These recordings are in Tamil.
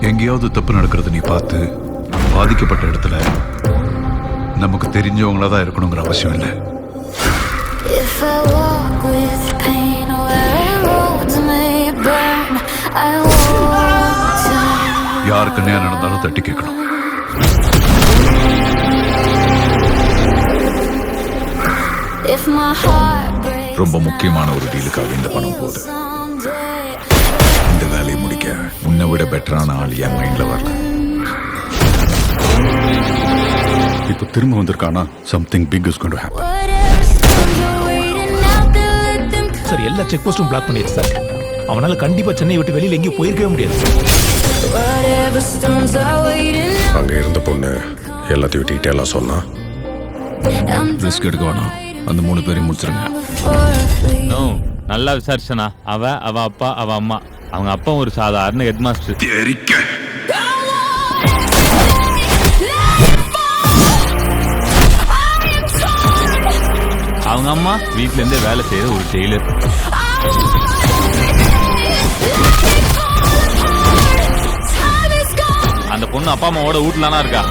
எங்கேயாவது தப்பு நடக்கிறது நீ பார்த்து பாதிக்கப்பட்ட இடத்துல நமக்கு தெரிஞ்சவங்களா தான் இருக்கணுங்கிற அவசியம் இல்லை. If I walk with pain where roads may burn, I won't turn. யாருக்கு நேரம் நடந்தாலும் தட்டி கேட்கணும். If my heart breaks, ரொம்ப முக்கியமான ஒரு டீலுக்காக இந்த பணம் போகுது. இந்த வேலையை முடிக்க உன்னை விட பெட்டரான ஆள் என் மைண்ட்ல வரல. இப்போ திரும்ப வந்திருக்கானா something big is going to happen. whatever storms are waiting out there, let them come. Sir எல்லா செக் போஸ்டும் பிளாக் பண்ணிடுச்சு சார். அவனால கண்டிப்பா சென்னை விட்டு வெளியில எங்கேயும் போயிருக்கவே முடியாது. Whatever storms are waiting out அங்கே இருந்த பொண்ணு எல்லாத்தையும் டீட்டெயிலாக சொன்னா. I'm ரிஸ்க் எடுக்க வேணாம், அந்த 3 பேரையும் முடிச்சிருங்க. for a flee. நோ, நல்லா விசாரிச்சனா. அவ அப்பா, அவ அம்மா. அவங்க அப்பா ஒரு சாதாரண ஹெட் மாஸ்டர். அவங்க அம்மா வீட்ல இருந்தே வேலை செய்யற ஒரு டெய்லர். அந்த பொண்ணு அப்பா அம்மாவோட வீட்டுலனா இருக்கா.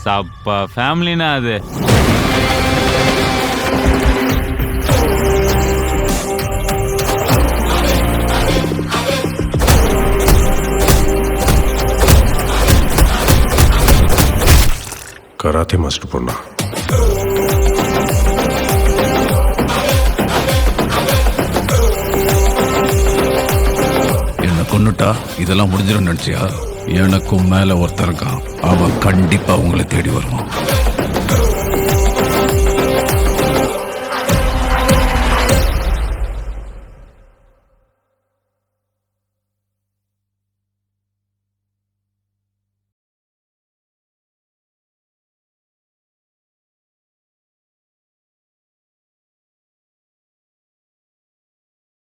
சப்பா ஃபேமிலினா அது. கராத்தே மாஸ்டர் பொண்ணா? என்ன கொன்னுட்டா இதெல்லாம் முடிஞ்சிடும் நினைச்சியா? எனக்கும் மேல ஒருத்தர் இருக்கான், அவன் கண்டிப்பா உங்களை தேடி வருவான்.